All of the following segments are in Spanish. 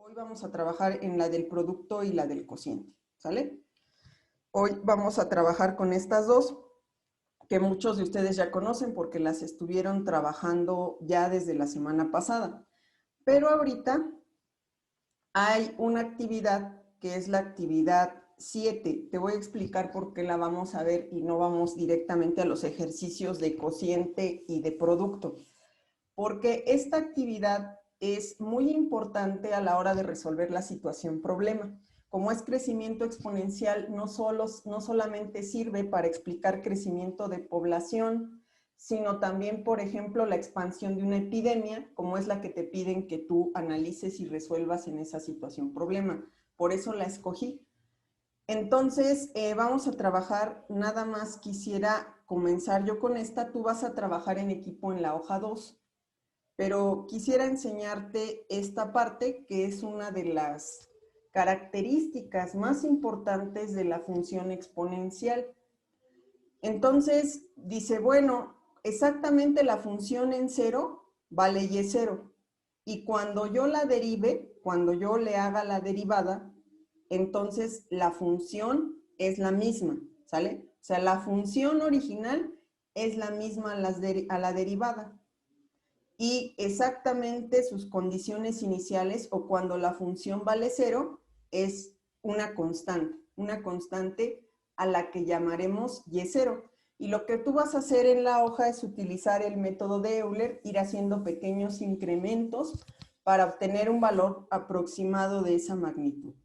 Hoy vamos a trabajar en la del producto y la del cociente, ¿sale? Hoy vamos a trabajar con estas dos, que muchos de ustedes ya conocen porque las estuvieron trabajando ya desde la semana pasada. Pero ahorita hay una actividad que es la actividad 7. Te voy a explicar por qué la vamos a ver y no vamos directamente a los ejercicios de cociente y de producto. Porque esta actividad es muy importante a la hora de resolver la situación problema. Como es crecimiento exponencial, no solamente sirve para explicar crecimiento de población, sino también, por ejemplo, la expansión de una epidemia, como es la que te piden que tú analices y resuelvas en esa situación problema. Por eso la escogí. Entonces, vamos a trabajar, nada más quisiera comenzar yo con esta, tú vas a trabajar en equipo en la hoja 2. Pero quisiera enseñarte esta parte que es una de las características más importantes de la función exponencial. Entonces, dice, bueno, exactamente la función en cero vale y0. Y cuando yo la derive, cuando yo le haga la derivada, entonces la función es la misma, ¿sale? O sea, la función original es la misma a la derivada. Y exactamente sus condiciones iniciales o cuando la función vale 0 es una constante a la que llamaremos y0. Y lo que tú vas a hacer en la hoja es utilizar el método de Euler, ir haciendo pequeños incrementos para obtener un valor aproximado de esa magnitud.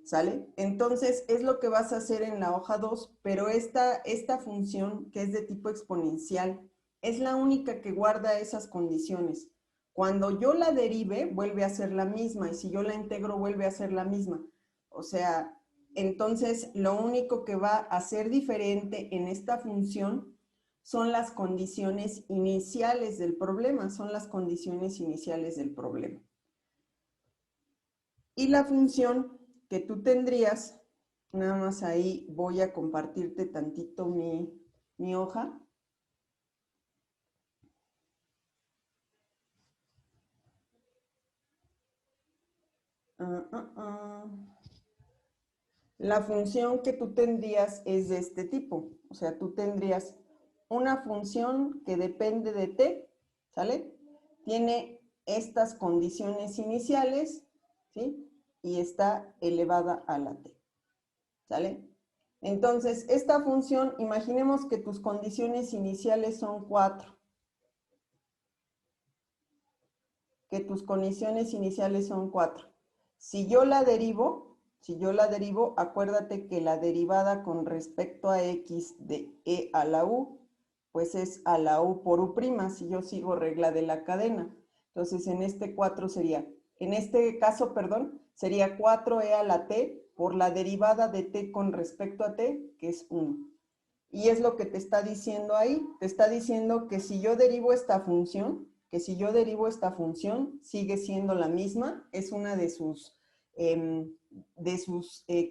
¿Sale? Entonces, es lo que vas a hacer en la hoja 2, pero esta función, que es de tipo exponencial, es la única que guarda esas condiciones. Cuando yo la derive, vuelve a ser la misma, y si yo la integro, vuelve a ser la misma. O sea, entonces, lo único que va a ser diferente en esta función son las condiciones iniciales del problema, son las condiciones iniciales del problema. Y la función que tú tendrías, nada más ahí voy a compartirte tantito mi hoja. La función que tú tendrías es de este tipo. O sea, tú tendrías una función que depende de t, ¿sale? Tiene estas condiciones iniciales, ¿sí? Y está elevada a la t, ¿sale? Entonces, esta función, imaginemos que tus condiciones iniciales son 4. Que tus condiciones iniciales son 4. Si yo la derivo, acuérdate que la derivada con respecto a x de e a la u, pues es a la u por u', si yo sigo regla de la cadena. Entonces, en este caso, sería 4e a la t por la derivada de t con respecto a t, que es 1. Y es lo que te está diciendo ahí. Te está diciendo que si yo derivo esta función, sigue siendo la misma, es una de sus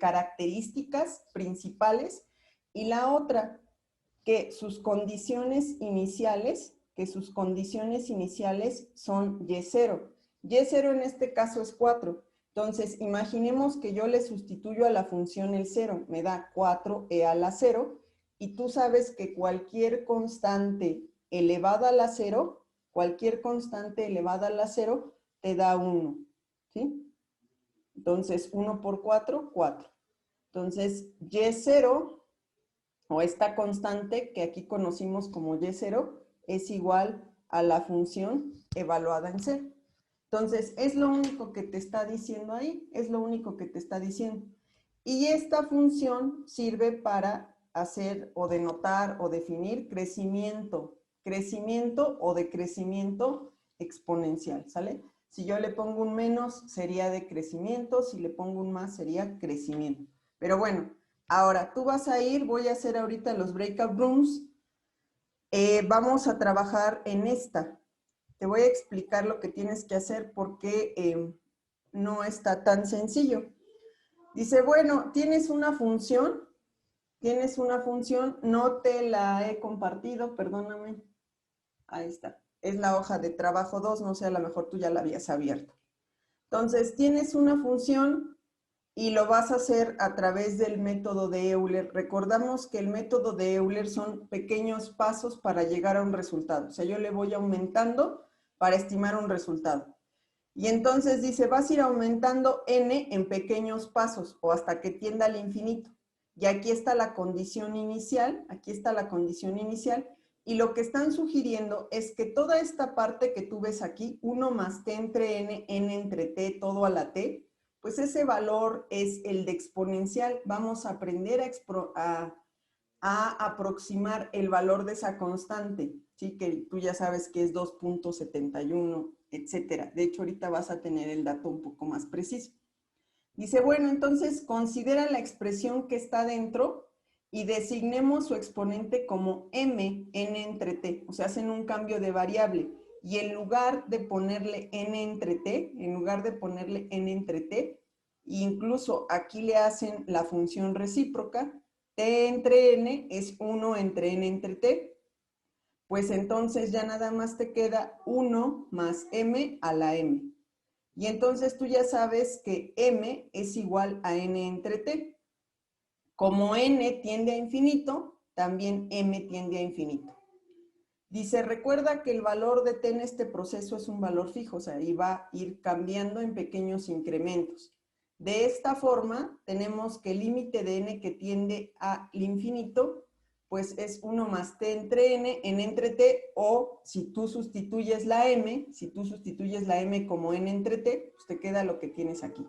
características principales. Y la otra, que sus condiciones iniciales son y0. Y0 en este caso es 4. Entonces, imaginemos que yo le sustituyo a la función el 0, me da 4e a la 0, y tú sabes que cualquier constante elevada a la 0, te da 1, ¿sí? Entonces, 1 por 4, 4. Entonces, y0, o esta constante que aquí conocimos como y0, es igual a la función evaluada en 0. Entonces, es lo único que te está diciendo ahí, es lo único que te está diciendo. Y esta función sirve para hacer o denotar o definir crecimiento o decrecimiento exponencial, ¿sale? Si yo le pongo un menos, sería decrecimiento, si le pongo un más, sería crecimiento. Pero bueno, ahora tú vas a ir, voy a hacer ahorita los breakout rooms, vamos a trabajar en esta. Te voy a explicar lo que tienes que hacer porque no está tan sencillo. Dice, bueno, tienes una función, no te la he compartido, perdóname. Ahí está. Es la hoja de trabajo 2, no sé, a lo mejor tú ya la habías abierto. Entonces, tienes una función y lo vas a hacer a través del método de Euler. Recordamos que el método de Euler son pequeños pasos para llegar a un resultado. O sea, yo le voy aumentando para estimar un resultado. Y entonces dice, vas a ir aumentando n en pequeños pasos o hasta que tienda al infinito. Y aquí está la condición inicial, y lo que están sugiriendo es que toda esta parte que tú ves aquí, 1 más t entre n, n entre t, todo a la t, pues ese valor es el de exponencial. Vamos a aprender a aproximar el valor de esa constante, ¿sí? Que tú ya sabes que es 2.71, etcétera. De hecho, ahorita vas a tener el dato un poco más preciso. Dice, bueno, entonces considera la expresión que está dentro y designemos su exponente como m, n entre t. O sea, hacen un cambio de variable. Y en lugar de ponerle n entre t, incluso aquí le hacen la función recíproca, t entre n es 1 entre n entre t, pues entonces ya nada más te queda 1 más m a la m. Y entonces tú ya sabes que m es igual a n entre t. Como n tiende a infinito, también m tiende a infinito. Dice, recuerda que el valor de t en este proceso es un valor fijo, o sea, y va a ir cambiando en pequeños incrementos. De esta forma, tenemos que el límite de n que tiende al infinito, pues es 1 más t entre n, n entre t, o si tú sustituyes la m, como n entre t, pues te queda lo que tienes aquí.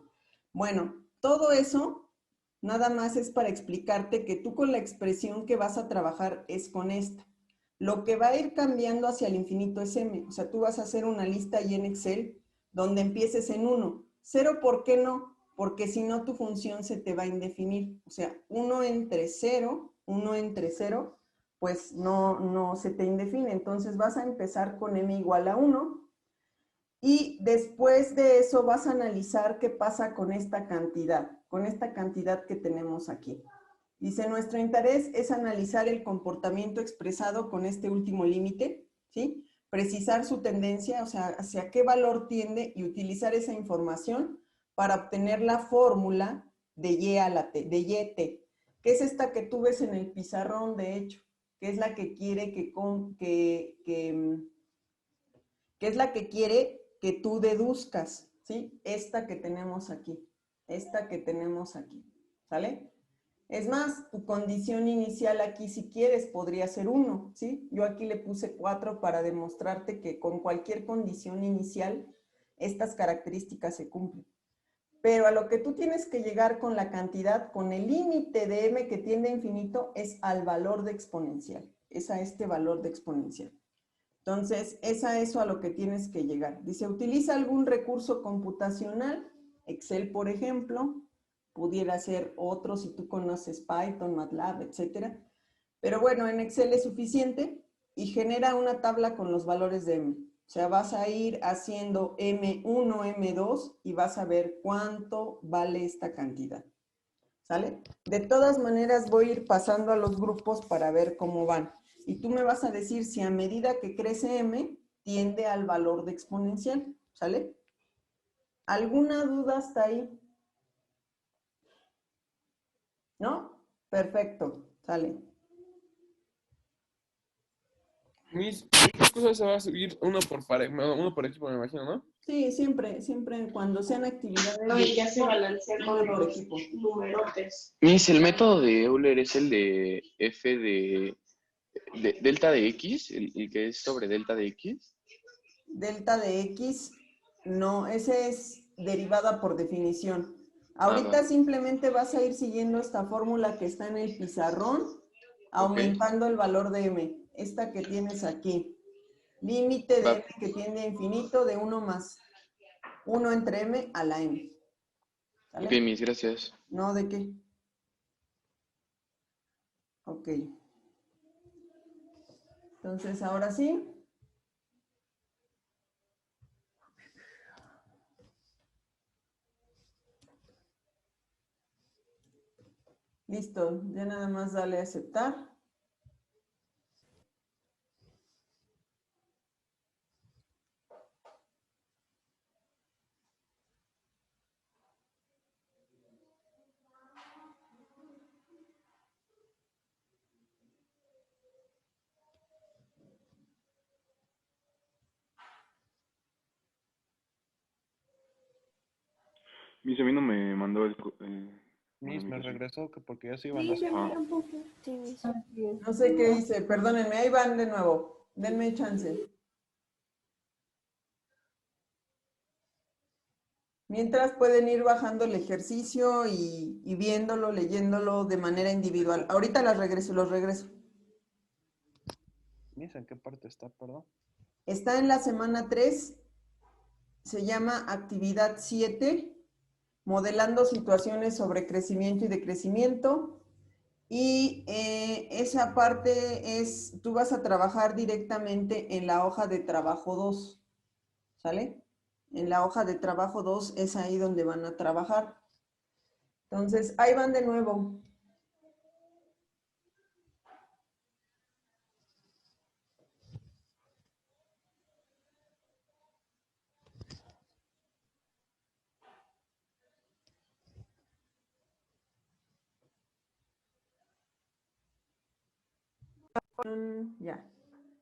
Bueno, todo eso nada más es para explicarte que tú con la expresión que vas a trabajar es con esta. Lo que va a ir cambiando hacia el infinito es m. O sea, tú vas a hacer una lista ahí en Excel donde empieces en 1. 0, ¿por qué no? Porque si no, tu función se te va a indefinir. O sea, 1 entre 0, pues no se te indefine. Entonces vas a empezar con m igual a 1. Y después de eso vas a analizar qué pasa con esta cantidad que tenemos aquí. Dice, nuestro interés es analizar el comportamiento expresado con este último límite, ¿sí? Precisar su tendencia, o sea, hacia qué valor tiende y utilizar esa información para obtener la fórmula de y a la t, de yt, que es esta que tú ves en el pizarrón, de hecho, que es la que quiere que tú deduzcas, ¿sí? Esta que tenemos aquí, ¿sale? Es más, tu condición inicial aquí, si quieres, podría ser 1, ¿sí? Yo aquí le puse 4 para demostrarte que con cualquier condición inicial, estas características se cumplen. Pero a lo que tú tienes que llegar con la cantidad, con el límite de m que tiende a infinito, es al valor de exponencial, es a este valor de exponencial. Entonces, es a eso a lo que tienes que llegar. Dice, utiliza algún recurso computacional, Excel, por ejemplo, pudiera ser otro si tú conoces Python, MATLAB, etcétera. Pero bueno, en Excel es suficiente y genera una tabla con los valores de M. O sea, vas a ir haciendo M1, M2 y vas a ver cuánto vale esta cantidad. ¿Sale? De todas maneras voy a ir pasando a los grupos para ver cómo van. Y tú me vas a decir si a medida que crece m, tiende al valor de exponencial. ¿Sale? ¿Alguna duda hasta ahí? ¿No? Perfecto. Sale. Muchas cosas se va a subir uno por equipo, me imagino, ¿no? Sí, siempre cuando sean actividades No, y ya se balancea uno con por los equipo. numerotes. Miss, el método de Euler es el de f de delta de x, el que es sobre delta de x. Delta de x, no, ese es derivada por definición. Ahorita Va. simplemente vas a ir siguiendo esta fórmula que está en el pizarrón, Ok, aumentando el valor de m, esta que tienes aquí. Límite de va. m que tiende a infinito de 1 más 1 entre m a la m. Ok, ¿Sale? Miss, gracias. ¿No? ¿De qué? Ok. Entonces, ahora sí. Listo, ya nada más dale a aceptar. Miss, a mí no me mandó el... Miss, me invitación. regresó que porque ya se iban las... Sí, Miss. No sé qué hice, perdónenme, ahí van de nuevo. Denme chance. Mientras pueden ir bajando el ejercicio y viéndolo, leyéndolo de manera individual. Ahorita los regreso. Miss, ¿en qué parte está, perdón? Está en la semana 3, se llama actividad 7, modelando situaciones sobre crecimiento y decrecimiento. Y esa parte es, tú vas a trabajar directamente en la hoja de trabajo 2, ¿sale? En la hoja de trabajo 2 es ahí donde van a trabajar. Entonces, ahí van de nuevo.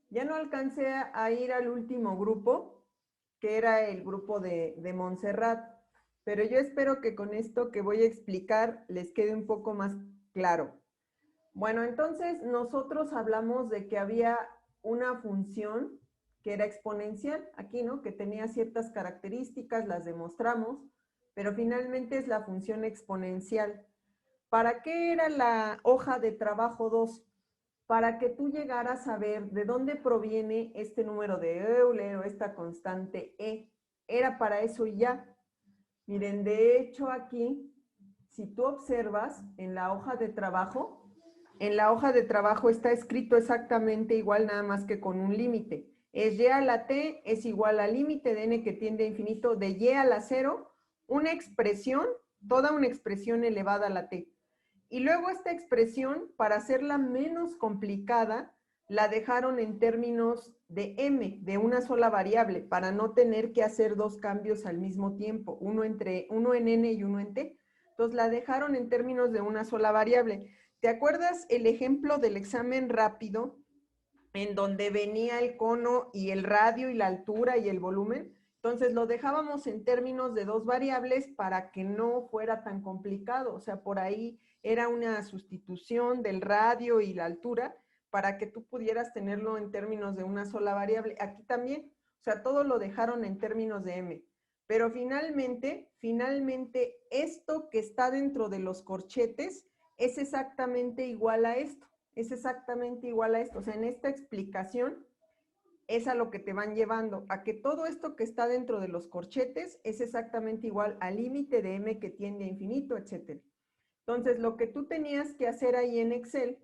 Ya no alcancé a ir al último grupo, que era el grupo de Montserrat, pero yo espero que con esto que voy a explicar les quede un poco más claro. Bueno, entonces nosotros hablamos de que había una función que era exponencial, aquí, ¿no? Que tenía ciertas características, las demostramos, pero finalmente es la función exponencial. ¿Para qué era la hoja de trabajo 2? Para que tú llegaras a ver de dónde proviene este número de Euler o esta constante E. Era para eso y ya. Miren, de hecho aquí, si tú observas en la hoja de trabajo está escrito exactamente igual, nada más que con un límite. Es y a la t es igual al límite de n que tiende a infinito de y a la 0, una expresión, toda una expresión elevada a la t. Y luego esta expresión, para hacerla menos complicada, la dejaron en términos de m, de una sola variable, para no tener que hacer dos cambios al mismo tiempo, uno en n y uno en t. Entonces la dejaron en términos de una sola variable. ¿Te acuerdas el ejemplo del examen rápido en donde venía el cono y el radio y la altura y el volumen? Entonces lo dejábamos en términos de dos variables para que no fuera tan complicado. O sea, por ahí era una sustitución del radio y la altura para que tú pudieras tenerlo en términos de una sola variable. Aquí también, o sea, todo lo dejaron en términos de m. Pero finalmente, esto que está dentro de los corchetes es exactamente igual a esto. Es exactamente igual a esto. O sea, en esta explicación es a lo que te van llevando, a que todo esto que está dentro de los corchetes es exactamente igual al límite de m que tiende a infinito, etc. Entonces, lo que tú tenías que hacer ahí en Excel,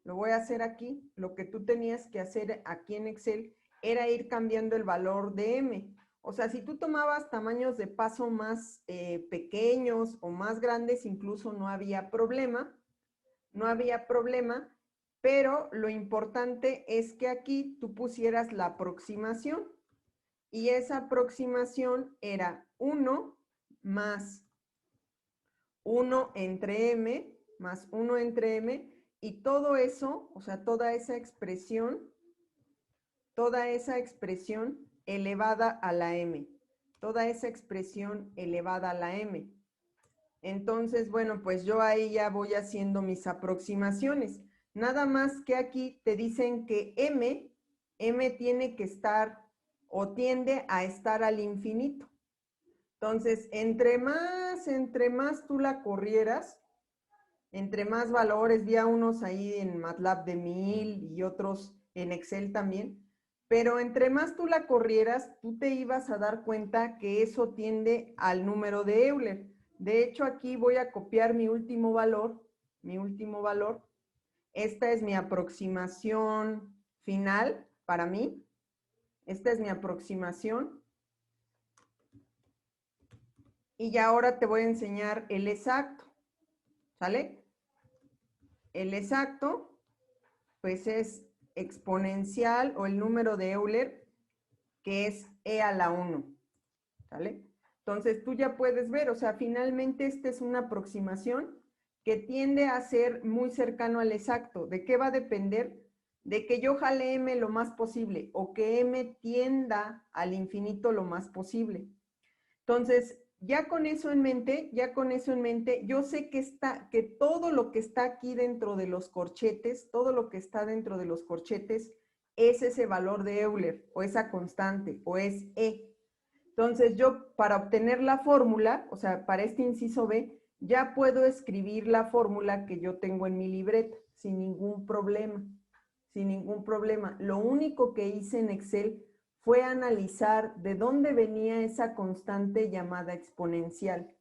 lo voy a hacer aquí, lo que tú tenías que hacer aquí en Excel era ir cambiando el valor de m. O sea, si tú tomabas tamaños de paso más pequeños o más grandes, incluso no había problema, pero lo importante es que aquí tú pusieras la aproximación, y esa aproximación era 1 más 1 entre m, más 1 entre m, y todo eso, o sea, toda esa expresión elevada a la m. Toda esa expresión elevada a la m. Entonces, bueno, pues yo ahí ya voy haciendo mis aproximaciones. Nada más que aquí te dicen que m tiene que estar o tiende a estar al infinito. Entonces, entre más tú la corrieras, entre más valores, vi a unos ahí en MATLAB de 1000 y otros en Excel también, pero entre más tú la corrieras, tú te ibas a dar cuenta que eso tiende al número de Euler. De hecho, aquí voy a copiar mi último valor. Esta es mi aproximación final para mí. Esta es mi aproximación. Y ya ahora te voy a enseñar el exacto. ¿Sale? El exacto, pues es exponencial o el número de Euler, que es e a la 1. ¿Sale? Entonces tú ya puedes ver, o sea, finalmente esta es una aproximación que tiende a ser muy cercano al exacto. ¿De qué va a depender? De que yo jale m lo más posible o que m tienda al infinito lo más posible. Entonces, ya con eso en mente, yo sé que todo lo que está aquí dentro de los corchetes, todo lo que está dentro de los corchetes es ese valor de Euler, o esa constante, o es E. Entonces yo, para obtener la fórmula, o sea, para este inciso B, ya puedo escribir la fórmula que yo tengo en mi libreta, sin ningún problema, sin ningún problema. Lo único que hice en Excel fue analizar de dónde venía esa constante llamada exponencial,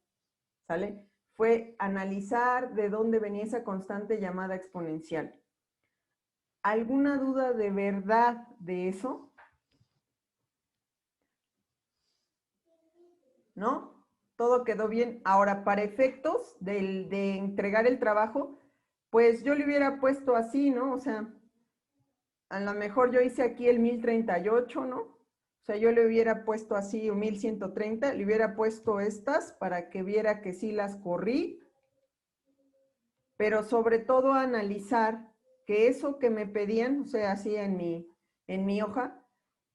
¿sale? Fue analizar de dónde venía esa constante llamada exponencial. ¿Alguna duda de verdad de eso? ¿No? Todo quedó bien. Ahora, para efectos de entregar el trabajo, pues yo le hubiera puesto así, ¿no? O sea, a lo mejor yo hice aquí el 1038, ¿no? O sea, yo le hubiera puesto así 1130, le hubiera puesto estas para que viera que sí las corrí, pero sobre todo analizar que eso que me pedían, o sea, así en mi hoja,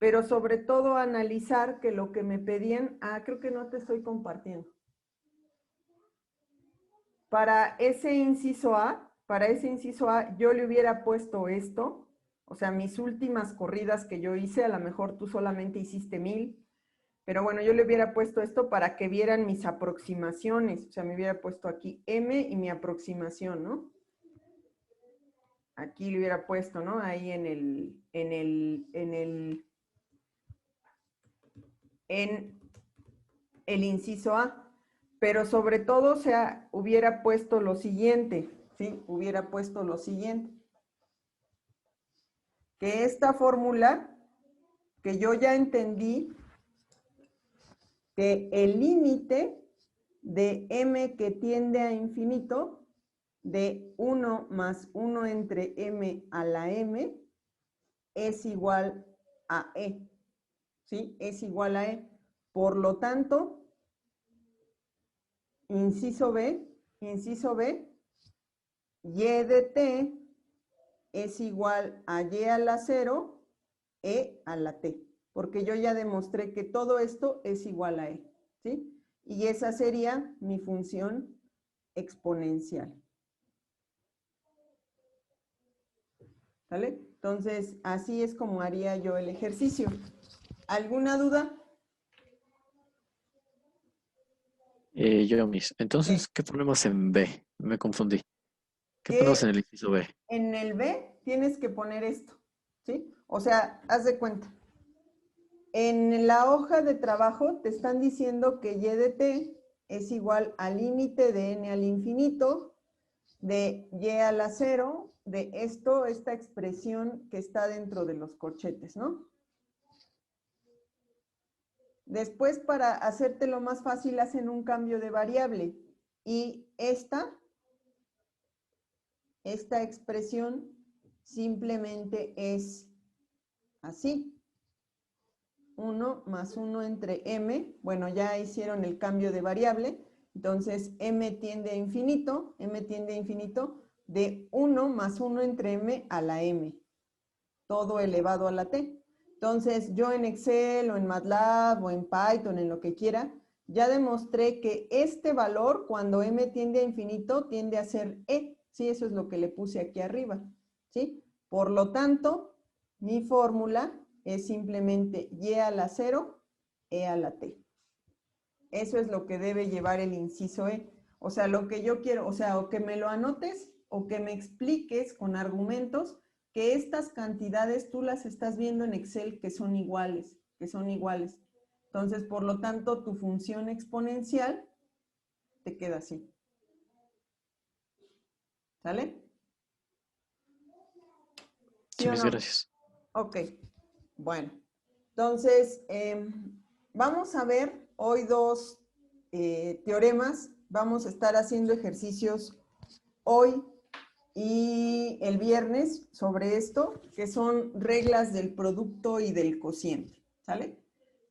pero sobre todo analizar que lo que me pedían, creo que no te estoy compartiendo. Para ese inciso A, yo le hubiera puesto esto, o sea, mis últimas corridas que yo hice, a lo mejor tú solamente hiciste 1000, pero bueno, yo le hubiera puesto esto para que vieran mis aproximaciones, o sea, me hubiera puesto aquí M y mi aproximación, ¿no? Aquí le hubiera puesto, ¿no? Ahí en el inciso A. Pero sobre todo, o sea, hubiera puesto lo siguiente, ¿sí? Hubiera puesto lo siguiente. Que esta fórmula, que yo ya entendí, que el límite de m que tiende a infinito, de 1 más 1 entre m a la m, es igual a e, ¿sí? Es igual a e. Por lo tanto, inciso B, y de t es igual a y a la 0, e a la t, porque yo ya demostré que todo esto es igual a e, ¿sí? Y esa sería mi función exponencial. ¿Vale? Entonces, así es como haría yo el ejercicio. ¿Alguna duda? Yo, Miss. Entonces, ¿qué ponemos en B? Me confundí. ¿Qué ponemos en el inciso B? En el B tienes que poner esto, ¿sí? O sea, haz de cuenta. En la hoja de trabajo te están diciendo que y de t es igual al límite de n al infinito, de y a la 0, de esta expresión que está dentro de los corchetes, ¿no? Después, para hacértelo más fácil, hacen un cambio de variable. Y esta expresión simplemente es así. 1 más 1 entre m. Bueno, ya hicieron el cambio de variable. Entonces, m tiende a infinito de 1 más 1 entre m a la m. Todo elevado a la t. Entonces, yo en Excel o en MATLAB o en Python, en lo que quiera, ya demostré que este valor, cuando m tiende a infinito, tiende a ser e. Sí, eso es lo que le puse aquí arriba. ¿Sí? Por lo tanto, mi fórmula es simplemente y a la 0, e a la t. Eso es lo que debe llevar el inciso e. O sea, lo que yo quiero, o sea, o que me lo anotes o que me expliques con argumentos que estas cantidades tú las estás viendo en Excel que son iguales, Entonces, por lo tanto, tu función exponencial te queda así. ¿Sale? Sí, Miss, gracias. Ok, bueno. Entonces, vamos a ver hoy dos teoremas. Vamos a estar haciendo ejercicios hoy y el viernes sobre esto, que son reglas del producto y del cociente, ¿sale?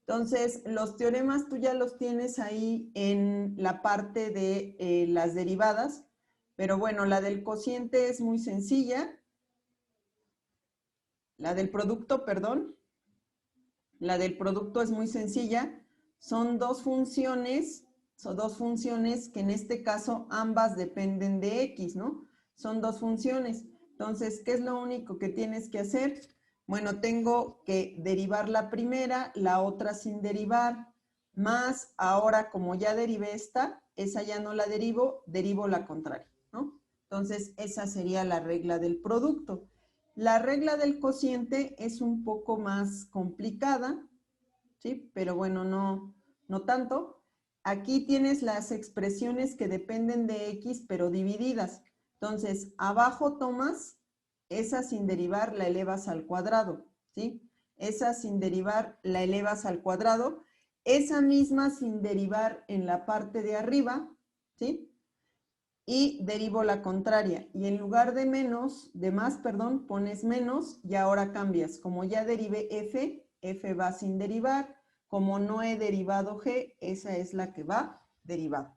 Entonces, los teoremas tú ya los tienes ahí en la parte de las derivadas, pero bueno, la del cociente es muy sencilla. La del producto, perdón. La del producto es muy sencilla. Son dos funciones son dos funciones que en este caso ambas dependen de x, ¿no? Son dos funciones. Entonces, ¿qué es lo único que tienes que hacer? Bueno, tengo que derivar la primera, la otra sin derivar, más ahora como ya derivé esa ya no la derivo, derivo la contraria, ¿no? Entonces, esa sería la regla del producto. La regla del cociente es un poco más complicada, ¿sí? Pero bueno, no tanto. Aquí tienes las expresiones que dependen de x, pero divididas. Entonces, abajo tomas esa sin derivar, la elevas al cuadrado, ¿sí? Esa sin derivar, la elevas al cuadrado. Esa misma sin derivar en la parte de arriba, ¿sí? Y derivo la contraria. Y en lugar de más, pones menos y ahora cambias. Como ya derivé f va sin derivar. Como no he derivado g, esa es la que va derivada.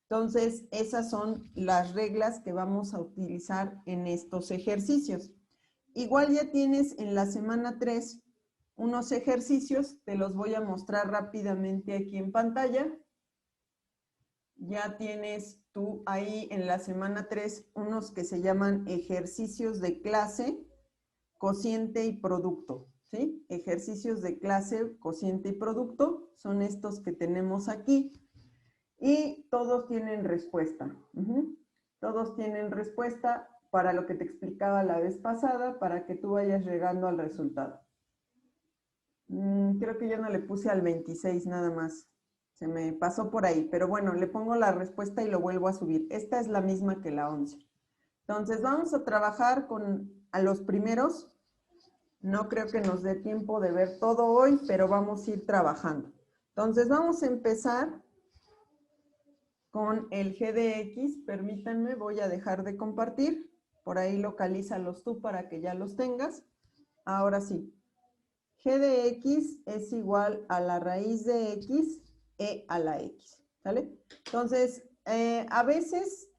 Entonces, esas son las reglas que vamos a utilizar en estos ejercicios. Igual ya tienes en la semana 3 unos ejercicios, te los voy a mostrar rápidamente aquí en pantalla. Ya tienes tú ahí en la semana 3 unos que se llaman ejercicios de clase, cociente y producto, ¿sí? Ejercicios de clase, cociente y producto son estos que tenemos aquí. Y todos tienen respuesta. Todos tienen respuesta para lo que te explicaba la vez pasada, para que tú vayas llegando al resultado. Creo que yo no le puse al 26 nada más. Se me pasó por ahí, pero bueno, le pongo la respuesta y lo vuelvo a subir. Esta es la misma que la 11. Entonces, vamos a trabajar a los primeros. No creo que nos dé tiempo de ver todo hoy, pero vamos a ir trabajando. Entonces, vamos a empezar con el g de x. Permítanme, voy a dejar de compartir. Por ahí localízalos tú para que ya los tengas. Ahora sí. G de x es igual a la raíz de x e a la x, ¿sale? Entonces, a veces,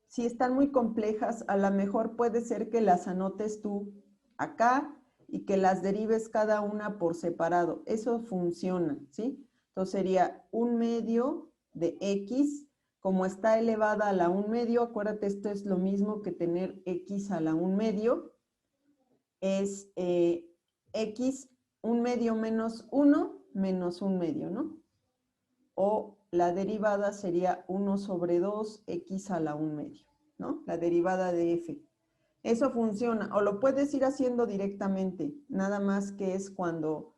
si están muy complejas, a lo mejor puede ser que las anotes tú acá y que las derives cada una por separado. Eso funciona, ¿sí? Entonces sería 1/2 de x, como está elevada a la 1/2, acuérdate, esto es lo mismo que tener x a la 1/2, es x 1/2 menos 1 menos 1/2, ¿no? O la derivada sería 1/2 x a la 1/2, ¿no? La derivada de f. Eso funciona, o lo puedes ir haciendo directamente, nada más que es cuando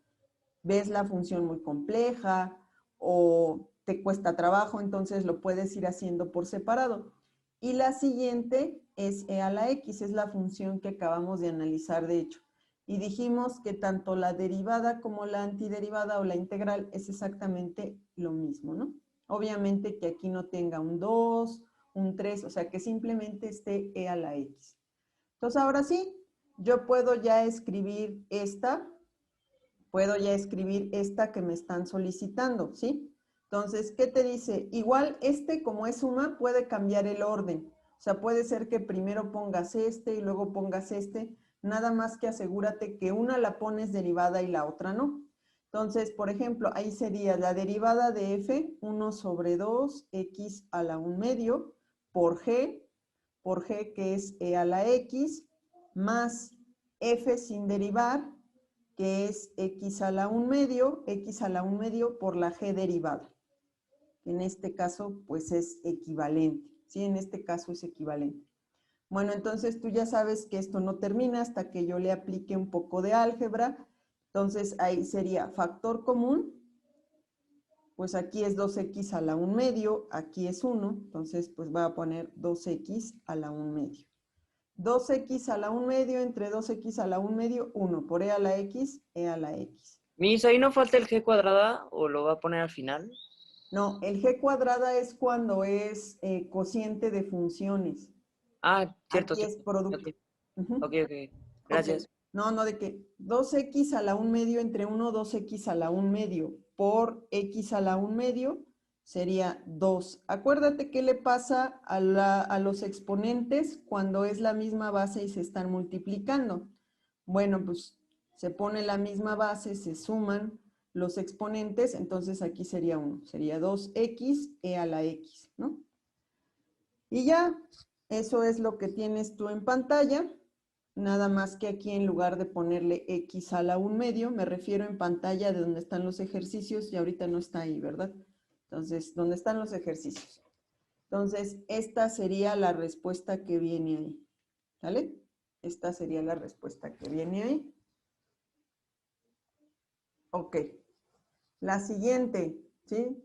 ves la función muy compleja o te cuesta trabajo, entonces lo puedes ir haciendo por separado. Y la siguiente es e a la x, es la función que acabamos de analizar de hecho. Y dijimos que tanto la derivada como la antiderivada o la integral es exactamente lo mismo, ¿no? Obviamente que aquí no tenga un 2, un 3, o sea que simplemente esté e a la x. Entonces ahora sí, yo puedo ya escribir esta que me están solicitando, ¿sí? Entonces, ¿qué te dice? Igual como es suma, puede cambiar el orden. O sea, puede ser que primero pongas este y luego pongas este, nada más que asegúrate que una la pones derivada y la otra no. Entonces, por ejemplo, ahí sería la derivada de f, 1/2 x a la 1/2 por g que es e a la x, más f sin derivar, que es x a la 1/2 por la g derivada. En este caso, pues es equivalente, ¿sí? En este caso es equivalente. Bueno, entonces tú ya sabes que esto no termina hasta que yo le aplique un poco de álgebra. Entonces ahí sería factor común, pues aquí es 2x a la 1/2, aquí es 1, entonces pues voy a poner 2x a la 1/2. 2x a la 1/2 entre 2x a la 1/2, 1 por e a la x, e a la x. Miss, ¿ahí no falta el g cuadrada o lo va a poner al final? No, el g cuadrada es cuando es cociente de funciones. Ah, cierto. Aquí es producto. Ok, Uh-huh. ok. Gracias. Okay. No, de que 2x a la 1/2 entre 1, 2x a la 1/2 por x a la 1/2 sería 2. Acuérdate qué le pasa a los exponentes cuando es la misma base y se están multiplicando. Bueno, pues se pone la misma base, se suman, los exponentes, entonces aquí sería 1. Sería 2x e a la x, ¿no? Y ya, eso es lo que tienes tú en pantalla. Nada más que aquí en lugar de ponerle x a la 1/2, me refiero en pantalla de donde están los ejercicios y ahorita no está ahí, ¿verdad? Entonces, ¿dónde están los ejercicios? Entonces, esta sería la respuesta que viene ahí, ¿vale? Esta sería la respuesta que viene ahí. Ok. La siguiente, ¿sí?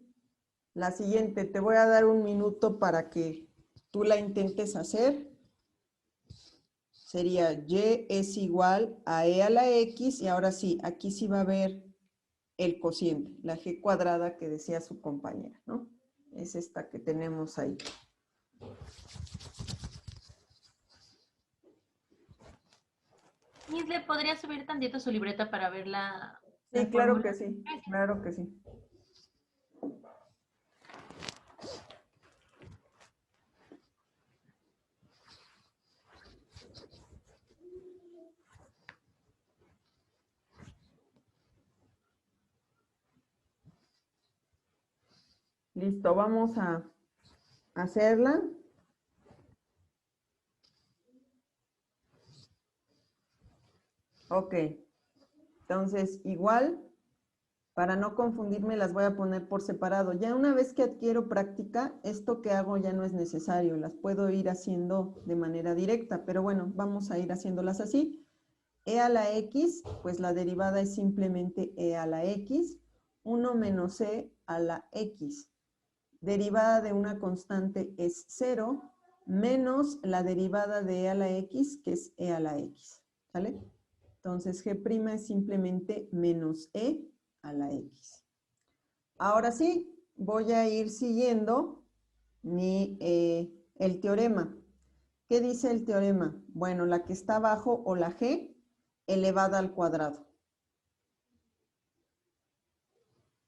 La siguiente, te voy a dar un minuto para que tú la intentes hacer. Sería y es igual a e a la x, y ahora sí, aquí sí va a haber el cociente, la g cuadrada que decía su compañera, ¿no? Es esta que tenemos ahí. Miss, ¿le podría subir tantito su libreta para ver la Sí, claro fórmula? que sí, claro que sí. Listo, vamos a hacerla. Ok, entonces igual, para no confundirme, las voy a poner por separado. Ya una vez que adquiero práctica, esto que hago ya no es necesario, las puedo ir haciendo de manera directa, pero bueno, vamos a ir haciéndolas así. E a la x, pues la derivada es simplemente e a la x, 1 menos e a la x. Derivada de una constante es 0, menos la derivada de e a la x, que es e a la x, ¿sale? Entonces, g' es simplemente menos e a la x. Ahora sí, voy a ir siguiendo el teorema. ¿Qué dice el teorema? Bueno, la que está abajo, o la g, elevada al cuadrado.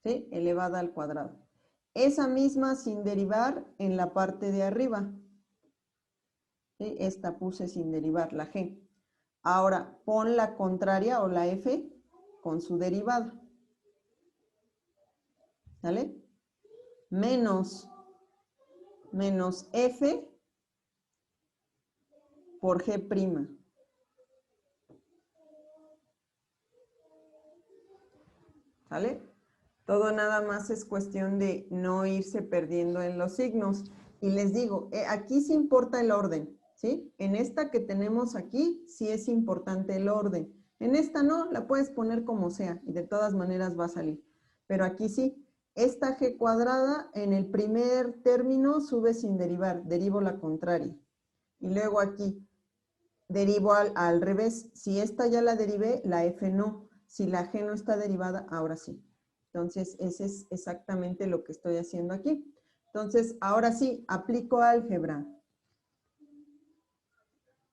¿Sí? Elevada al cuadrado. Esa misma sin derivar en la parte de arriba. ¿Sí? Esta puse sin derivar, la g. Ahora, pon la contraria o la f con su derivada. ¿Sale? Menos f por g'. ¿Sale? Todo nada más es cuestión de no irse perdiendo en los signos. Y les digo, aquí sí importa el orden, ¿sí? En esta que tenemos aquí, sí es importante el orden. En esta no, la puedes poner como sea y de todas maneras va a salir. Pero aquí sí. Esta g cuadrada en el primer término sube sin derivar, derivo la contraria. Y luego aquí, derivo al revés. Si esta ya la derivé, la f no. Si la g no está derivada, ahora sí. Entonces, ese es exactamente lo que estoy haciendo aquí. Entonces, ahora sí, aplico álgebra.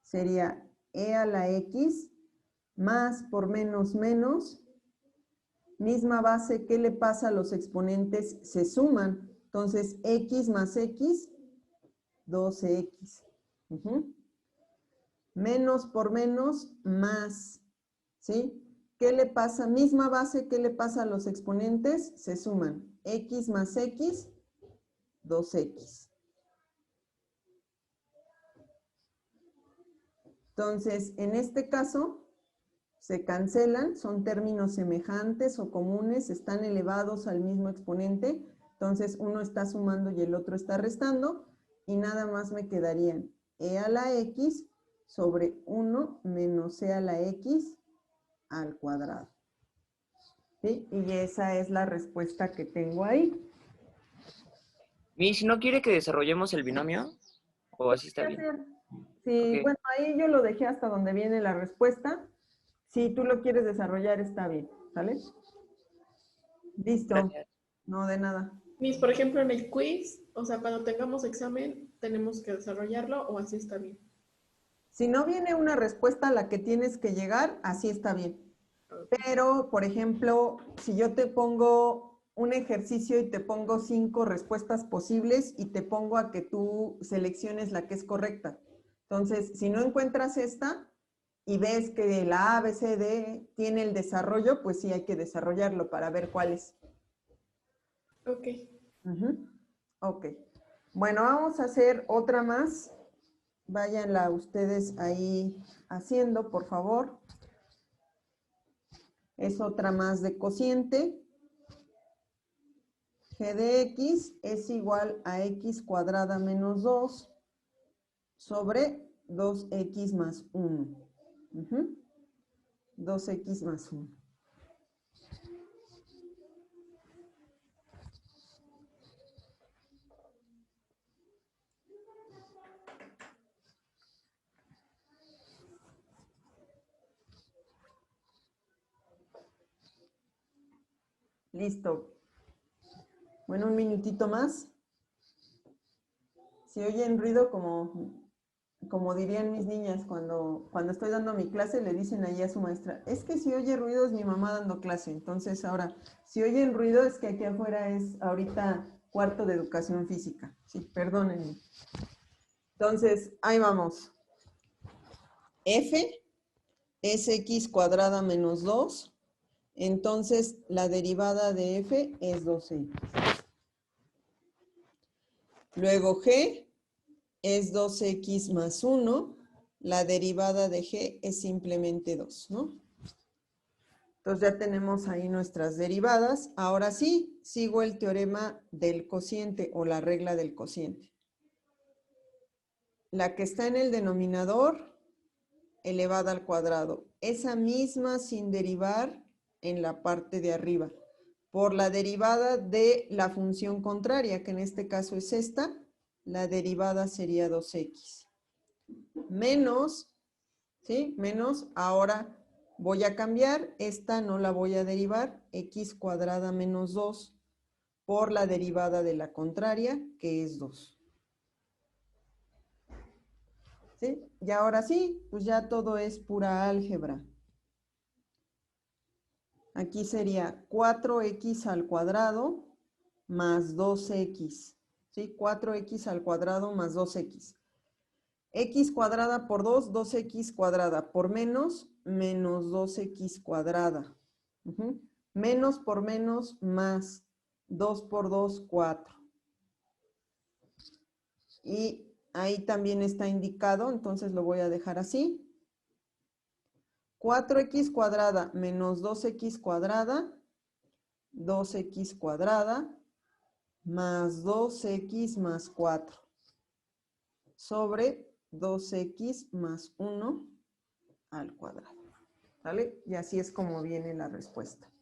Sería e a la x más por menos menos. Misma base, ¿qué le pasa a los exponentes? Se suman. Entonces, x más x, 12x. Menos por menos, más. ¿Sí? ¿Qué le pasa? Misma base, ¿qué le pasa a los exponentes? Se suman. X más X, 2X. Entonces, en este caso, se cancelan, son términos semejantes o comunes, están elevados al mismo exponente. Entonces, uno está sumando y el otro está restando. Y nada más me quedarían e a la x sobre 1 menos e a la x al cuadrado. ¿Sí? Y esa es la respuesta que tengo ahí. Miss, ¿no quiere que desarrollemos el binomio? ¿O así está bien? Sí, Ok. bueno, ahí yo lo dejé hasta donde viene la respuesta. Si tú lo quieres desarrollar, está bien, ¿sale? Listo. Gracias. No, de nada. Miss, por ejemplo, en el quiz, o sea, cuando tengamos examen, tenemos que desarrollarlo o así está bien. Si no viene una respuesta a la que tienes que llegar, así está bien. Pero, por ejemplo, si yo te pongo un ejercicio y te pongo 5 respuestas posibles y te pongo a que tú selecciones la que es correcta. Entonces, si no encuentras esta, y ves que la A, B, C, D tiene el desarrollo, pues sí hay que desarrollarlo para ver cuál es. Ok. Ok. Bueno, vamos a hacer otra más. Váyanla ustedes ahí haciendo, por favor. Es otra más de cociente. G de X es igual a X cuadrada menos 2 sobre 2X más 1. 2X más 1. Listo. Bueno, un minutito más. Si oyen ruido, como dirían mis niñas, cuando estoy dando mi clase, le dicen ahí a su maestra, es que si oye ruido es mi mamá dando clase. Entonces ahora, si oyen ruido es que aquí afuera es ahorita cuarto de educación física. Sí, perdónenme. Entonces, ahí vamos. F es X cuadrada menos 2. Entonces, la derivada de F es 2X. Luego G es 2X más 1. La derivada de G es simplemente 2, ¿no? Entonces ya tenemos ahí nuestras derivadas. Ahora sí, sigo el teorema del cociente o la regla del cociente. La que está en el denominador, elevada al cuadrado. Esa misma sin derivar en la parte de arriba. Por la derivada de la función contraria, que en este caso es esta, la derivada sería 2X. Menos, ¿sí? Menos, ahora voy a cambiar, esta no la voy a derivar, X cuadrada menos 2, por la derivada de la contraria, que es 2. ¿Sí? Y ahora sí, pues ya todo es pura álgebra. Aquí sería 4X al cuadrado más 2X. ¿Sí? 4X al cuadrado más 2X. X cuadrada por 2, 2X cuadrada por menos 2X cuadrada. Menos por menos más 2 por 2, 4. Y ahí también está indicado, entonces lo voy a dejar así. 4X cuadrada menos 2X cuadrada, 2X cuadrada, más 2X más 4, sobre 2X más 1 al cuadrado. ¿Vale? Y así es como viene la respuesta.